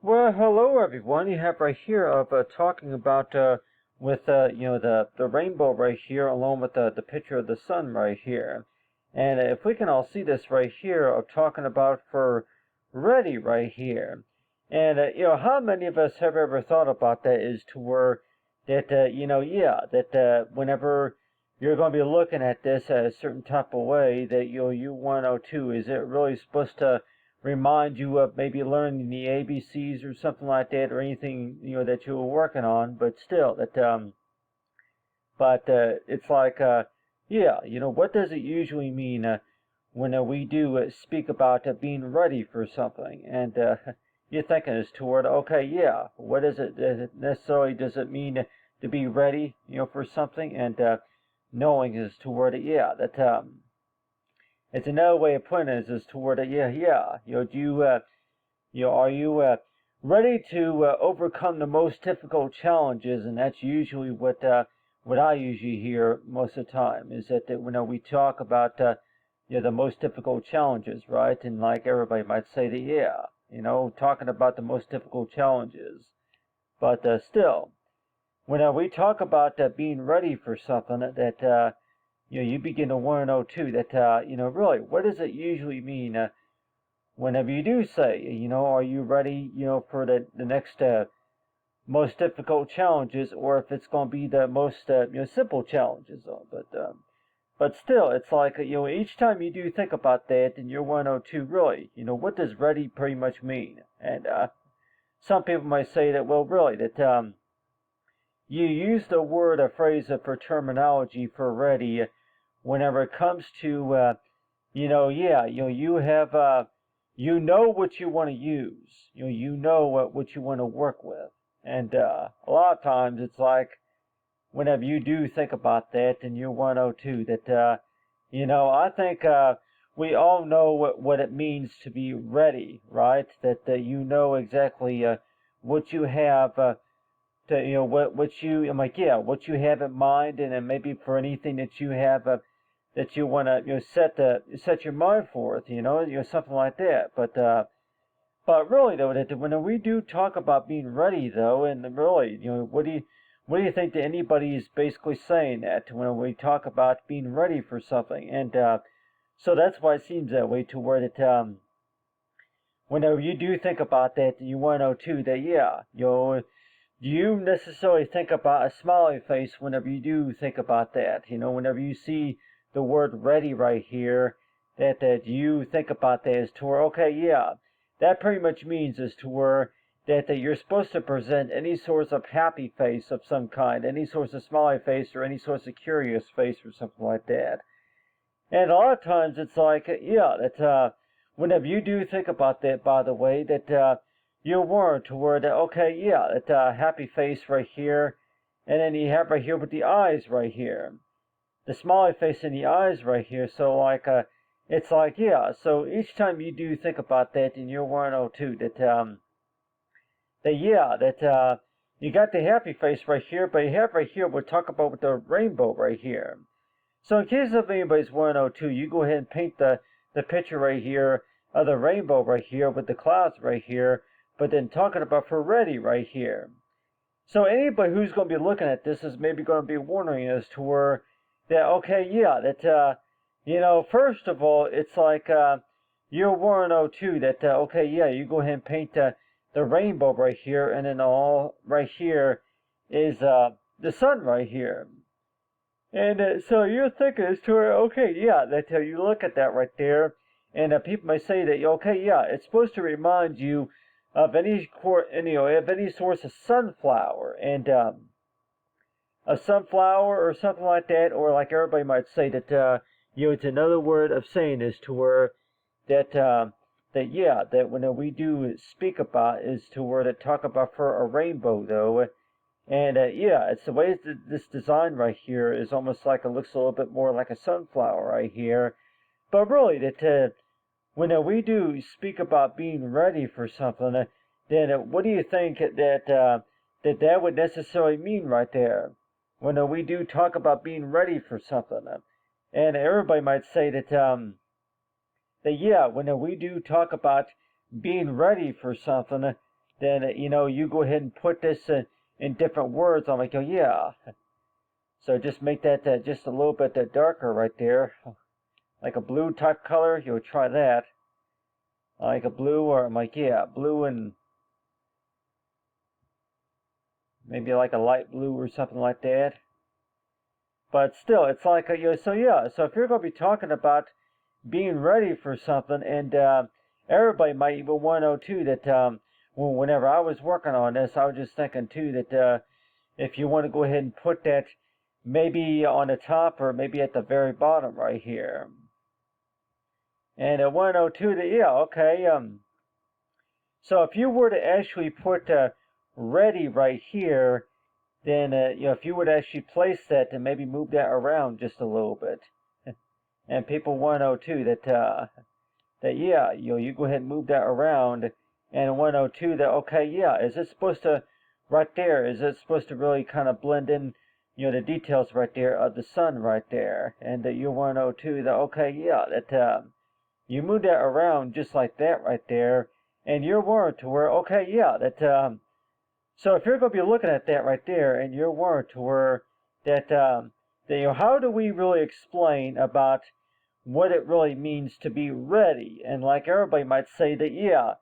Well, hello everyone. You have right here of talking about with the rainbow right here, along with the picture of the sun right here, and if we can all see this right here of talking about for ready right here, and how many of us have ever thought about that is to where that whenever you're going to be looking at this a certain type of way that you want to know too, is it really supposed to remind you of maybe learning the ABCs or something like that, or anything that you were working on. But still, it's like what does it usually mean when we do speak about being ready for something? And you're thinking as toward, okay, yeah, what is it? Does it mean to be ready, for something? And knowing is toward it, yeah, that it's another way of putting it is toward it, yeah. Are you ready to overcome the most difficult challenges? And that's usually what I usually hear most of the time is that when we talk about the most difficult challenges, right? And like everybody might say that, yeah, talking about the most difficult challenges, but still, when we talk about being ready for something that you begin to want to know too that really, what does it usually mean whenever you do say, are you ready, for the next most difficult challenges, or if it's going to be the most simple challenges. But still, it's like each time you do think about that, and you want to know too, really, what does ready pretty much mean? And some people might say that, well, really, that you use the word, a phrase for terminology for ready whenever it comes to you have what you want to use, what you want to work with. And a lot of times it's like whenever you do think about that, and you want to know too that I think we all know what it means to be ready, right? That you know exactly what you have to what you, I'm like, yeah, what you have in mind, and then maybe for anything that you have that you want to set your mind forth, something like that. But really though, that when we do talk about being ready though, and really, what do you think that anybody is basically saying that when we talk about being ready for something? And so that's why it seems that way to where that whenever you do think about that, you want to know too that, yeah, do you necessarily think about a smiley face whenever you do think about that? Whenever you see the word ready right here, that you think about that as to where, okay, yeah, that pretty much means as to where that you're supposed to present any sort of happy face of some kind, any sort of smiley face, or any sort of curious face, or something like that. And a lot of times it's like, yeah, that whenever you do think about that, by the way, that you're warned to where that, okay, yeah, that happy face right here, and then you have right here with the eyes right here, the smiley face and the eyes right here. So like, it's like, yeah. So each time you do think about that, and you're warned too that yeah, that you got the happy face right here, but you have right here, we'll talk about with the rainbow right here. So in case of anybody's 102, you go ahead and paint the picture right here of the rainbow right here with the clouds right here, but then talking about for ready right here. So anybody who's going to be looking at this is maybe going to be wondering as to where that, okay, yeah, that, first of all, it's like you're 102 that, okay, yeah, you go ahead and paint the rainbow right here, and then all right here is the sun right here. And so you're thinking as to, okay, yeah, that you look at that right there, and people may say that, okay, yeah, it's supposed to remind you of of any source of sunflower, and a sunflower or something like that, or like everybody might say that, it's another word of saying is to where that that when we do speak about is to where to talk about for a rainbow though. And yeah, it's the way this design right here is almost like it looks a little bit more like a sunflower right here. But really, that when we do speak about being ready for something, then what do you think that would necessarily mean right there? When we do talk about being ready for something, and everybody might say that yeah, when we do talk about being ready for something, then you go ahead and put this in different words. I'm like, oh yeah. So just make that just a little bit darker right there, like a blue type color. You'll try that, like a blue, or I'm like, yeah, blue and maybe like a light blue or something like that. But still, it's like so yeah. So if you're going to be talking about being ready for something, and everybody might even want to know too that whenever I was working on this, I was just thinking too that if you want to go ahead and put that maybe on the top or maybe at the very bottom right here. And I want to know too that yeah, okay. So if you were to actually put ready right here, then if you would actually place that and maybe move that around just a little bit, and people want to know too that yeah, you go ahead and move that around, and want to know too that okay, yeah, is it supposed to right there? Is it supposed to really kind of blend in, the details right there of the sun right there, and that you want to know too that okay, yeah, that you move that around just like that right there, and you're warned to where okay, yeah, that so if you're going to be looking at that right there, and you're warned to where that how do we really explain about what it really means to be ready? And like everybody might say that yeah,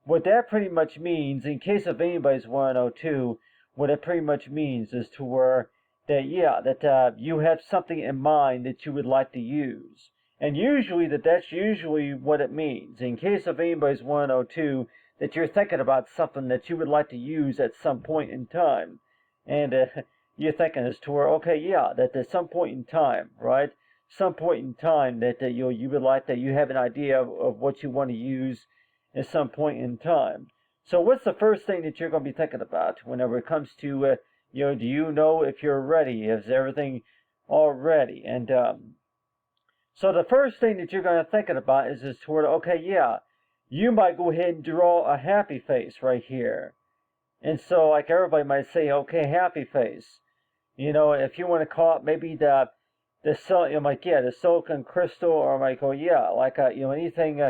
what that pretty much means, in case if anybody's 102, what it pretty much means is to where that yeah, that you have something in mind that you would like to use. And usually that's usually what it means. In case of anybody's 102, that you're thinking about something that you would like to use at some point in time. And you're thinking as to where, okay, yeah, that at some point in time, right? Some point in time that you would like that you have an idea of what you want to use at some point in time. So what's the first thing that you're going to be thinking about whenever it comes to, do you know if you're ready? Is everything all ready? And so the first thing that you're going to thinking about is toward, okay, yeah, you might go ahead and draw a happy face right here. And so like everybody might say, okay, happy face. If you want to call it maybe the like yeah, the silicon crystal, or like oh yeah, like anything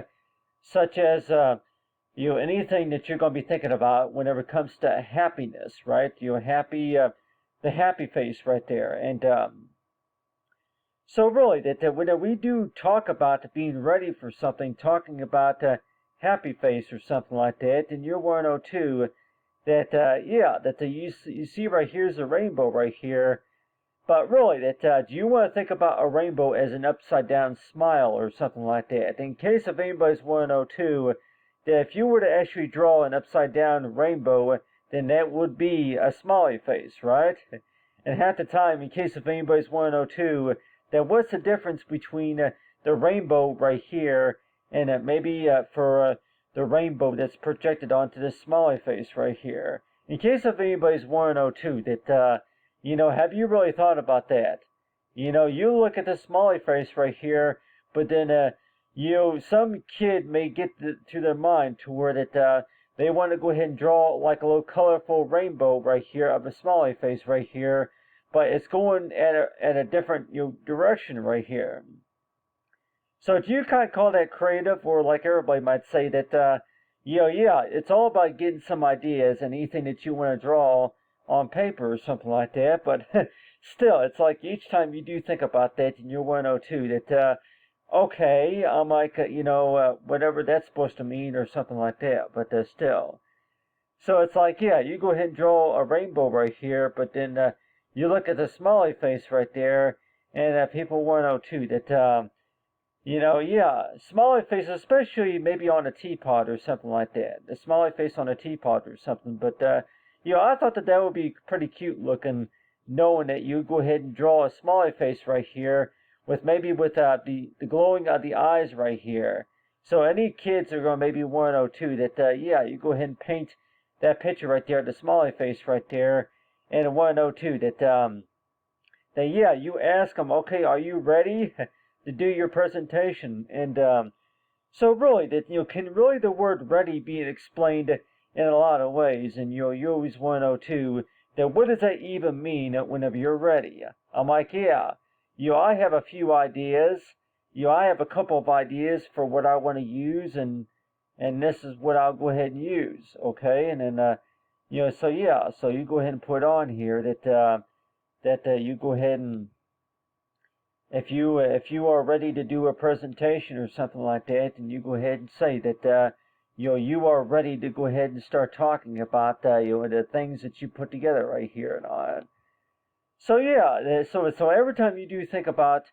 such as anything that you're going to be thinking about whenever it comes to happiness, right? Happy, the happy face right there. And so really, that when we do talk about being ready for something, talking about happy face or something like that, then you're 102 that yeah, that you see right here's a rainbow right here. But really, that do you want to think about a rainbow as an upside down smile or something like that? In case of anybody's 102, that if you were to actually draw an upside down rainbow, then that would be a smiley face, right? And half the time, in case of anybody's 102, then what's the difference between the rainbow right here and maybe for the rainbow that's projected onto this smiley face right here? In case of anybody's 102, that have you really thought about that? You look at this smiley face right here, but then some kid may get to their mind to where that they want to go ahead and draw like a little colorful rainbow right here of a smiley face right here, but it's going at a different direction right here. So do you kind of call that creative, or like everybody might say that yeah, it's all about getting some ideas and anything that you want to draw on paper or something like that. But still, it's like each time you do think about that, and you're 102 that okay, I'm like whatever that's supposed to mean or something like that. But still, so it's like yeah, you go ahead and draw a rainbow right here, but then you look at the smiley face right there, and people 102 that yeah, smiley face, especially maybe on a teapot or something like that. The smiley face on a teapot or something. But I thought that would be pretty cute looking, knowing that you go ahead and draw a smiley face right here with maybe with the glowing of the eyes right here. So any kids are going to maybe 102 that yeah, you go ahead and paint that picture right there, the smiley face right there, and 102 that yeah, you ask them, okay, are you ready to do your presentation? And so really, that can really the word ready be explained in a lot of ways, and you always 102 that what does that even mean whenever you're ready? I'm like, yeah, I have a few ideas. I have a couple of ideas for what I want to use, and and this is what I'll go ahead and use, okay? And then, so yeah, so you go ahead and put on here that you go ahead and if you are ready to do a presentation or something like that, then you go ahead and say that you are ready to go ahead and start talking about the things that you put together right here and on. So yeah, so every time you do think about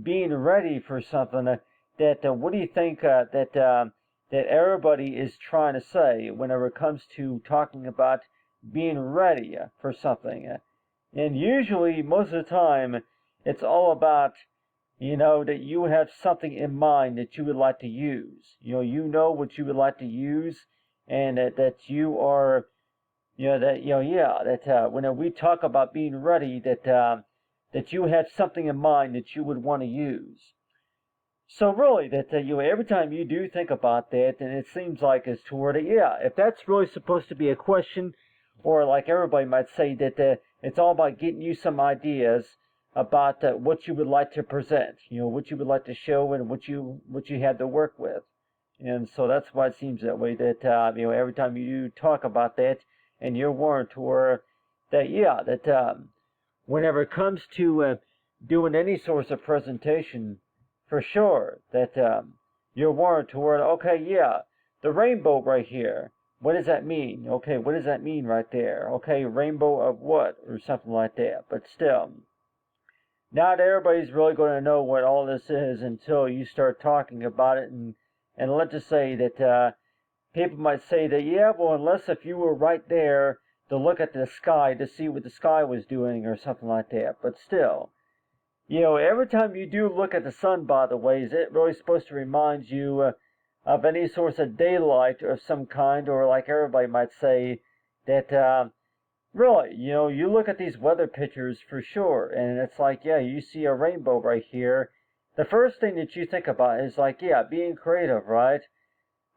being ready for something, what do you think that everybody is trying to say whenever it comes to talking about being ready for something? And usually, most of the time, it's all about, that you have something in mind that you would like to use. You know what you would like to use, and that you are, when we talk about being ready, that you have something in mind that you would want to use. So really, every time you do think about that, then it seems like it's toward it. Yeah, if that's really supposed to be a question, or like everybody might say that it's all about getting you some ideas about what you would like to present, what you would like to show, and what you had to work with. And so that's why it seems that way. That every time you talk about that, and you're warned toward that whenever it comes to doing any sort of presentation, for sure that you're warned toward, okay, yeah, the rainbow right here. What does that mean? Okay, what does that mean right there? Okay, rainbow of what? Or something like that. But still, not everybody's really going to know what all this is until you start talking about it. And let's just say that people might say that, yeah, well, unless if you were right there to look at the sky to see what the sky was doing or something like that. But still, every time you do look at the sun, by the way, is it really supposed to remind you of any source of daylight of some kind, or like everybody might say, that really, you look at these weather pictures for sure, and it's like, yeah, you see a rainbow right here. The first thing that you think about is like, yeah, being creative, right?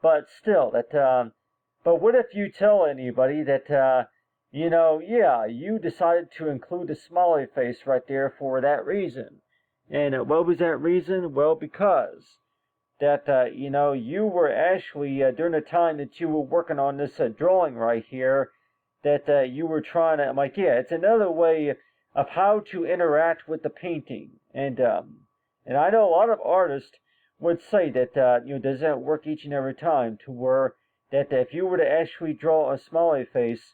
But still, but what if you tell anybody that, yeah, you decided to include a smiley face right there for that reason. And what was that reason? Well, because that, you were actually, during the time that you were working on this drawing right here, that you were trying to, I'm like, yeah, it's another way of how to interact with the painting. And I know a lot of artists would say that, does that work each and every time to where that if you were to actually draw a smiley face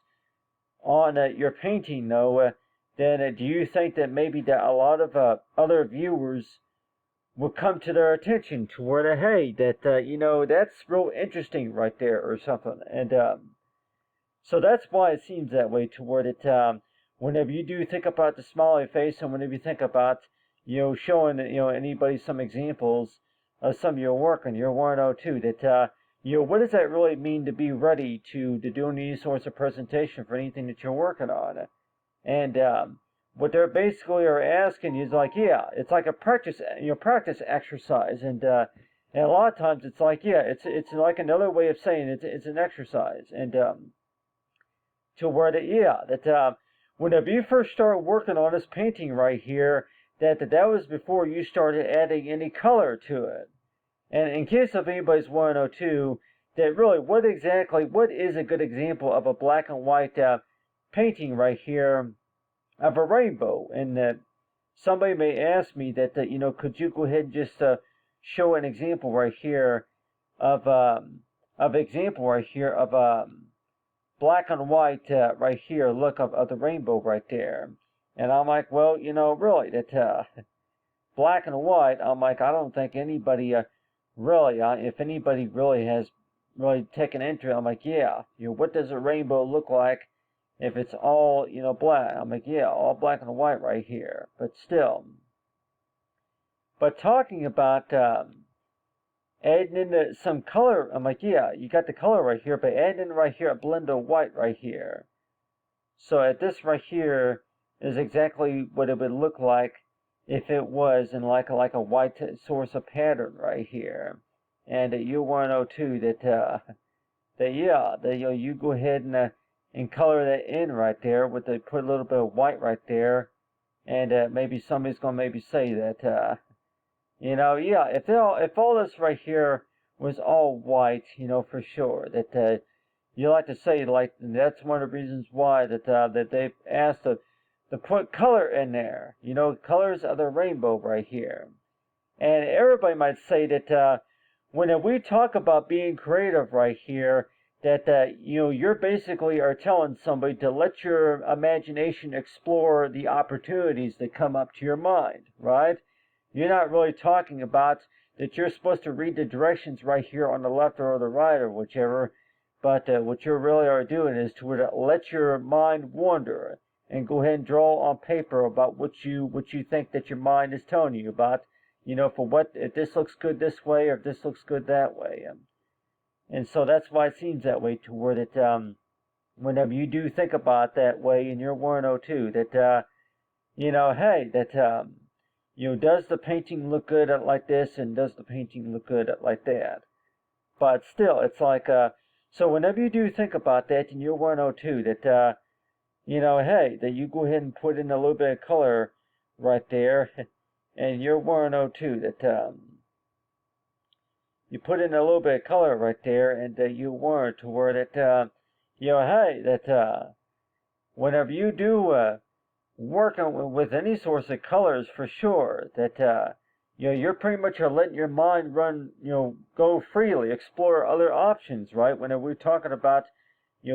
on your painting, though, then do you think that maybe that a lot of other viewers will come to their attention to where that, hey, that, that's real interesting right there or something. And so that's why it seems that way toward it. Whenever you do think about the smiley face, and whenever you think about, showing, anybody some examples of some of your work and your 102, that, what does that really mean to be ready to do any sorts of presentation for anything that you're working on? And what they're basically are asking is like, yeah, it's like a practice exercise, and a lot of times it's like, yeah, it's like another way of saying it's an exercise, and to where that, yeah, that whenever you first started working on this painting right here, that was before you started adding any color to it. And in case of anybody's 102, that really, what is a good example of a black and white painting right here of a rainbow? And somebody may ask me that, could you go ahead and just show an example right here of black and white right here, look of the rainbow right there. And I'm like, well, really, that black and white, I'm like, I don't think anybody really, if anybody really has really taken into it, I'm like, yeah, what does a rainbow look like if it's all, black? I'm like, yeah, all black and white right here. But still, but talking about adding in some color, I'm like, yeah, you got the color right here, but adding in right here a blend of white right here. So at this right here is exactly what it would look like if it was in like a white source of pattern right here. And you want to know too that you go ahead and color that in right there with put a little bit of white right there, and maybe somebody's gonna maybe say that yeah, if all this right here was all white, for sure. That you like to say, like, that's one of the reasons why that they've asked to put color in there. Colors of the rainbow right here. And everybody might say that when we talk about being creative right here, that you're basically are telling somebody to let your imagination explore the opportunities that come up to your mind, right? You're not really talking about that you're supposed to read the directions right here on the left or the right or whichever, but what you really are doing is to let your mind wander and go ahead and draw on paper about what you think that your mind is telling you about. For what, if this looks good this way or if this looks good that way. And so that's why it seems that way toward it. Whenever you do think about it that way in your 102, that, hey, that, does the painting look good at like this and does the painting look good at like that? But still, it's like, so whenever you do think about that in your 102, that, hey, that you go ahead and put in a little bit of color right there, and your 102, that, you put in a little bit of color right there, and you warn to where that, hey, that, whenever you do, work on, with any sorts of colors for sure, that, you're pretty much letting your mind run, go freely, explore other options, right? Whenever we're talking about,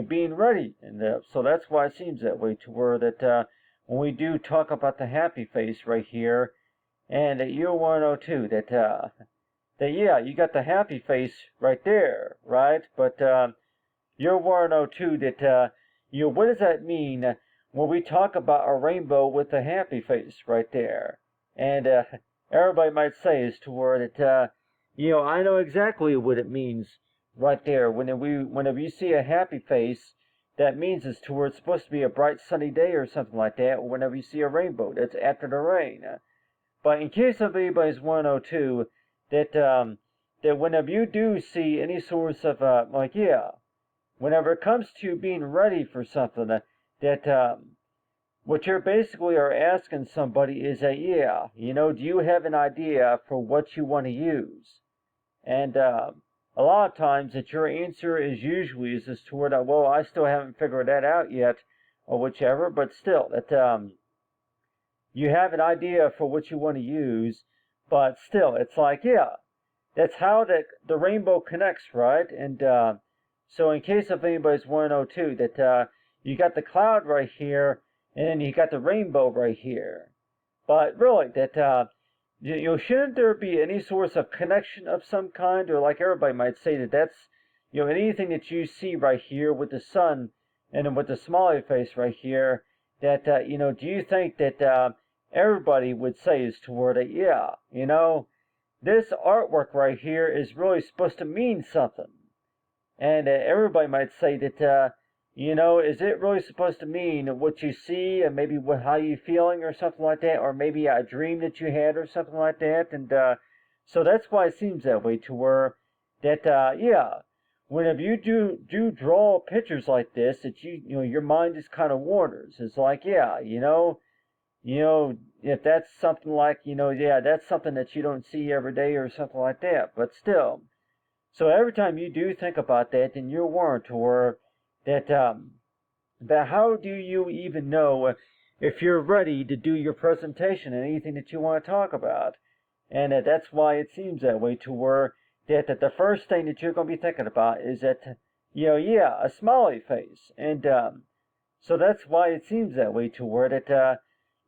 being ready. And so that's why it seems that way to where that, when we do talk about the happy face right here, and that you 102, that, yeah, you got the happy face right there, right? But, you're 102, that, what does that mean when we talk about a rainbow with a happy face right there? And, everybody might say is to where that, I know exactly what it means right there. Whenever you see a happy face, that means it's to where it's supposed to be a bright sunny day or something like that. Or whenever you see a rainbow, that's after the rain. But in case of anybody's 102, that whenever you do see any source of whenever it comes to being ready for something, that what you're basically are asking somebody is do you have an idea for what you want to use? And a lot of times that your answer is usually is toward well, I still haven't figured that out yet, or whichever, but still that you have an idea for what you want to use, but still, it's like, that's how the rainbow connects, right? And so in case of anybody's 102, that you got the cloud right here, and then you got the rainbow right here. But really, that shouldn't there be any source of connection of some kind, or like everybody might say that's anything that you see right here with the sun and then with the smiley face right here, that do you think that everybody would say is toward it, this artwork right here is really supposed to mean something. And everybody might say that, is it really supposed to mean what you see and maybe how you feeling or something like that, or maybe a dream that you had or something like that. And so that's why it seems that way to where that, whenever you do draw pictures like this, that your mind just kind of wanders. It's like, if that's something like, that's something that you don't see every day or something like that. But still, so every time you do think about that, then you're warned to where that, that how do you even know if you're ready to do your presentation and anything that you want to talk about? And that's why it seems that way to where that the first thing that you're going to be thinking about is that, a smiley face. And so that's why it seems that way to where that,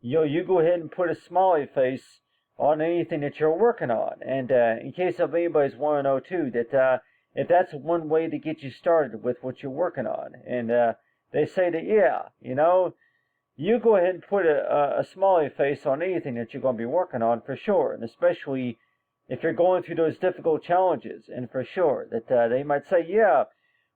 you go ahead and put a smiley face on anything that you're working on. And in case of anybody's 102, that if that's one way to get you started with what you're working on. And they say that, you go ahead and put a smiley face on anything that you're going to be working on for sure. And especially if you're going through those difficult challenges. And for sure that they might say,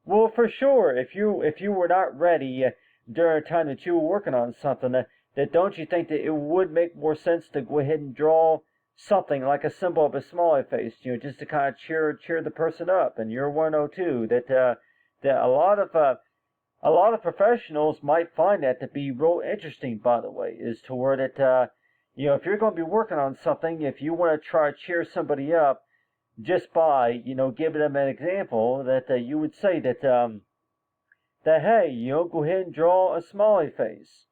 well, for sure, if you were not ready during the time that you were working on something, that don't you think that it would make more sense to go ahead and draw something like a symbol of a smiley face, just to kind of cheer the person up? And you're 102, that a lot of professionals might find that to be real interesting, by the way, is to where that if you're going to be working on something, if you want to try to cheer somebody up, just by, giving them an example that you would say that hey, go ahead and draw a smiley face.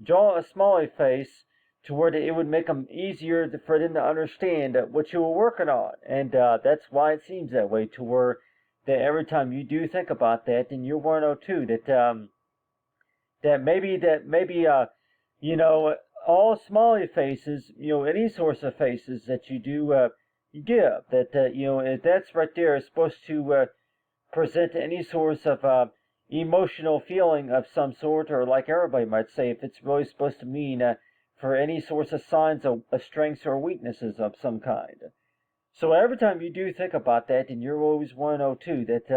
Draw a smiley face to where it would make them easier for them to understand what you were working on. And that's why it seems that way, to where that every time you do think about that, then you're 102 that maybe all smiley faces, any source of faces that you do give, that if that's right there is supposed to present any source of emotional feeling of some sort, or like everybody might say, if it's really supposed to mean for any source of signs of strengths or weaknesses of some kind. So every time you do think about that, then you're always 102 that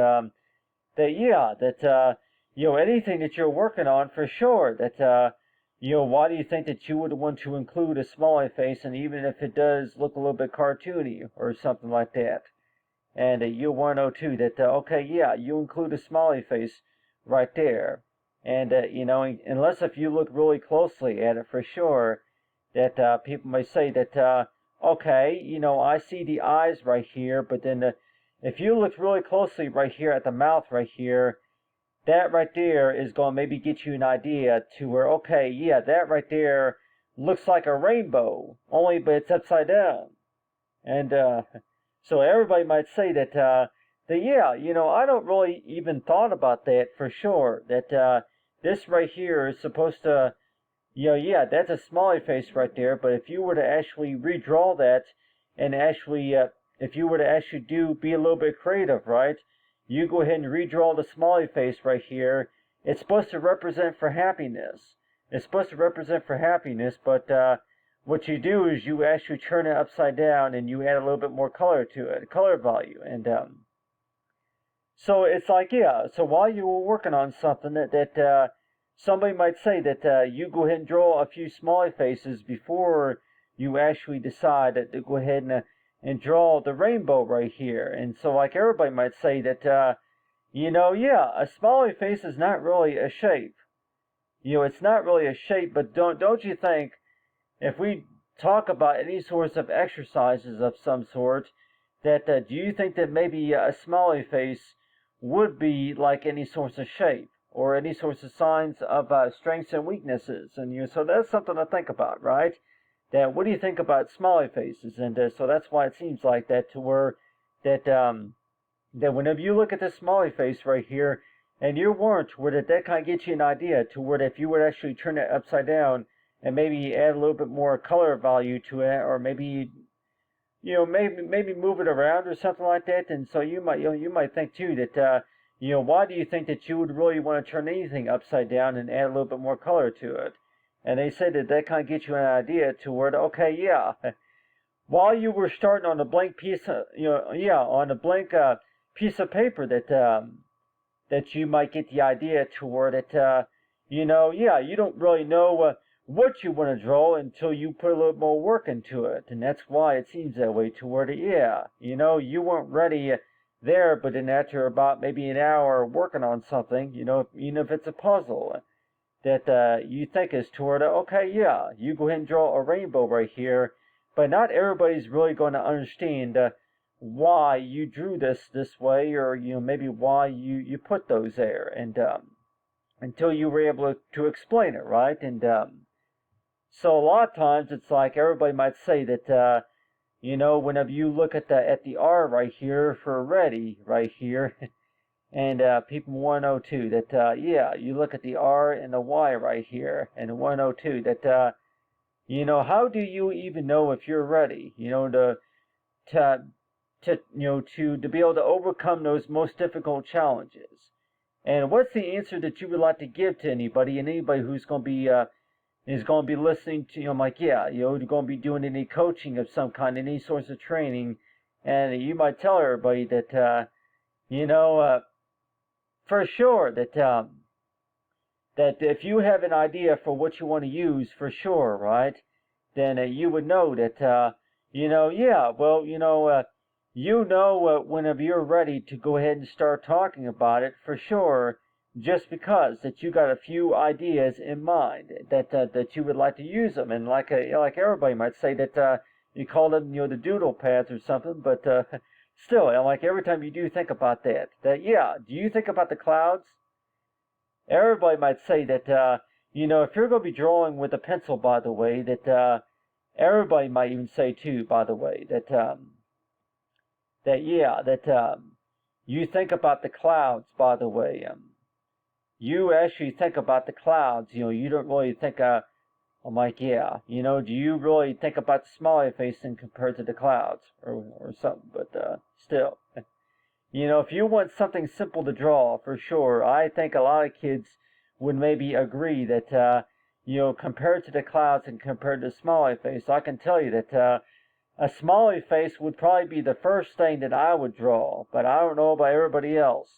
anything that you're working on, for sure, that why do you think that you would want to include a smiley face, and even if it does look a little bit cartoony or something like that? And you 102 that okay, yeah, you include a smiley face right there. And unless if you look really closely at it, for sure, that people may say that okay, I see the eyes right here, but then if you look really closely right here at the mouth right here, that right there is going to maybe get you an idea to where, okay, yeah, that right there looks like a rainbow, only but it's upside down. And so everybody might say that yeah, I don't really even thought about that, for sure, that this right here is supposed to, yeah, that's a smiley face right there, but if you were to actually redraw that, and actually, if you were to actually be a little bit creative, right? You go ahead and redraw the smiley face right here. It's supposed to represent for happiness. It's supposed to represent for happiness, but what you do is you actually turn it upside down and you add a little bit more color to it, color value. And so it's like, yeah, so while you were working on something that somebody might say that you go ahead and draw a few smiley faces before you actually decide to go ahead and draw the rainbow right here. And so like everybody might say that yeah, a smiley face is not really a shape. It's not really a shape, but don't you think, if we talk about any sorts of exercises of some sort, that do you think that maybe a smiley face would be like any sorts of shape, or any sorts of signs of strengths and weaknesses? And so that's something to think about, right? That what do you think about smiley faces? And so that's why it seems like that, to where that that whenever you look at this smiley face right here, and you're warned where that kind of gets you an idea to where if you would actually turn it upside down and maybe add a little bit more color value to it, or maybe maybe move it around or something like that. And so you might think too that why do you think that you would really want to turn anything upside down and add a little bit more color to it? And they said that kind of gets you an idea to where, okay, yeah, while you were starting on a blank piece of, on a blank piece of paper, that you might get the idea to where that, yeah, you don't really know what you want to draw until you put a little more work into it. And that's why it seems that way, to where that, yeah, you weren't ready there, but then after about maybe an hour working on something, even if it's a puzzle, that you think is toward, okay, yeah, you go ahead and draw a rainbow right here, but not everybody's really going to understand why you drew this way, or maybe why you put those there, and until you were able to explain it, right? And so a lot of times it's like everybody might say that whenever you look at the R right here for ready right here. And people 102 that yeah, you look at the R and the Y right here, and 102 that how do you even know if you're ready? To to be able to overcome those most difficult challenges. And what's the answer that you would like to give to anybody, and anybody who's going to be is going to be listening to like, yeah, you're going to be doing any coaching of some kind, any sorts of training, and you might tell everybody that for sure that that if you have an idea for what you want to use, for sure, right? Then you would know that yeah, well, whenever you're ready to go ahead and start talking about it, for sure, just because that you got a few ideas in mind that you would like to use them. And like everybody might say that you call them the doodle pads or something, but still, and like every time you do think about that, yeah, do you think about the clouds? Everybody might say that, if you're going to be drawing with a pencil, by the way, that everybody might even say too, by the way, that you think about the clouds, by the way. You actually think about the clouds. You don't really think. I'm like, yeah. Do you really think about the smiley face thing compared to the clouds or something? But still. If you want something simple to draw, for sure, I think a lot of kids would maybe agree that, compared to the clouds and compared to smiley face, I can tell you that a smiley face would probably be the first thing that I would draw, but I don't know about everybody else.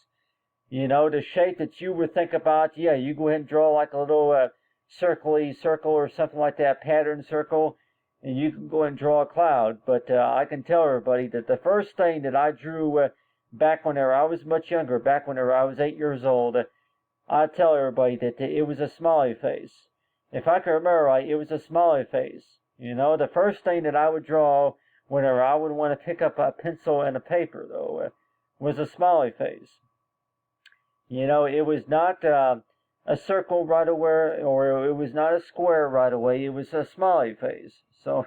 The shape that you would think about, yeah, you go ahead and draw like a little circle-y circle or something like that, pattern circle, and you can go ahead and draw a cloud. But I can tell everybody that the first thing that I drew back whenever I was much younger, back whenever I was 8 years old, I tell everybody that it was a smiley face. If I can remember right, it was a smiley face. The first thing that I would draw whenever I would want to pick up a pencil and a paper, though, was a smiley face. It was not a circle right away, or it was not a square right away. It was a smiley face. So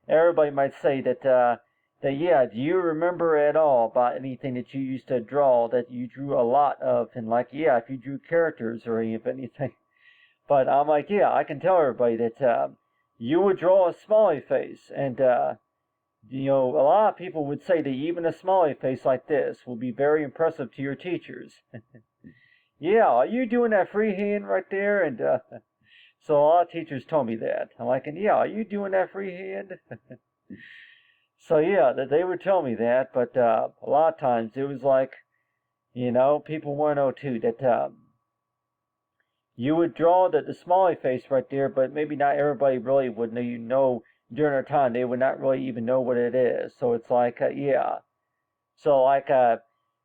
everybody might say that, yeah, do you remember at all about anything that you used to draw that you drew a lot of? And like, yeah, if you drew characters or anything. But I'm like, yeah, I can tell everybody that you would draw a smiley face. And, a lot of people would say that even a smiley face like this will be very impressive to your teachers. Yeah, are you doing that freehand right there? And so a lot of teachers told me that. I'm like, and yeah, are you doing that freehand? So yeah, they would tell me that, but a lot of times it was like, people want to know too that you would draw the smiley face right there, but maybe not everybody really would know during their time. They would not really even know what it is. So it's like, yeah. So like,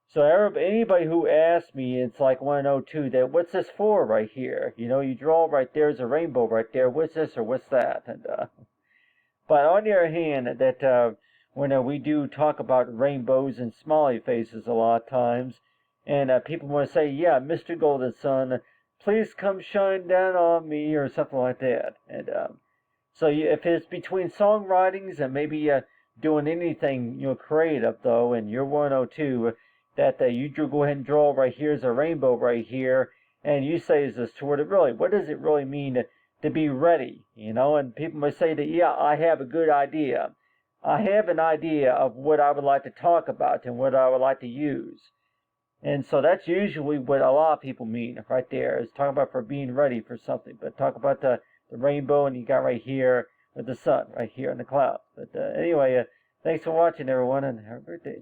so anybody who asks me, it's like want to know too that what's this for right here? You draw right there's a rainbow right there. What's this or what's that? And but on the other hand, that when we do talk about rainbows and smiley faces a lot of times, and people want to say, yeah, Mr. Golden Sun, please come shine down on me, or something like that. And so if it's between songwritings and maybe doing anything creative though, and you're 102, that you go ahead and draw right here's a rainbow right here, and you say is this toward it really? What does it really mean to be ready? And people may say that, yeah, I have a good idea. I have an idea of what I would like to talk about and what I would like to use. And so that's usually what a lot of people mean right there, is talking about for being ready for something. But talk about the rainbow, and you got right here with the sun right here in the clouds. But anyway, thanks for watching, everyone, and have a great day.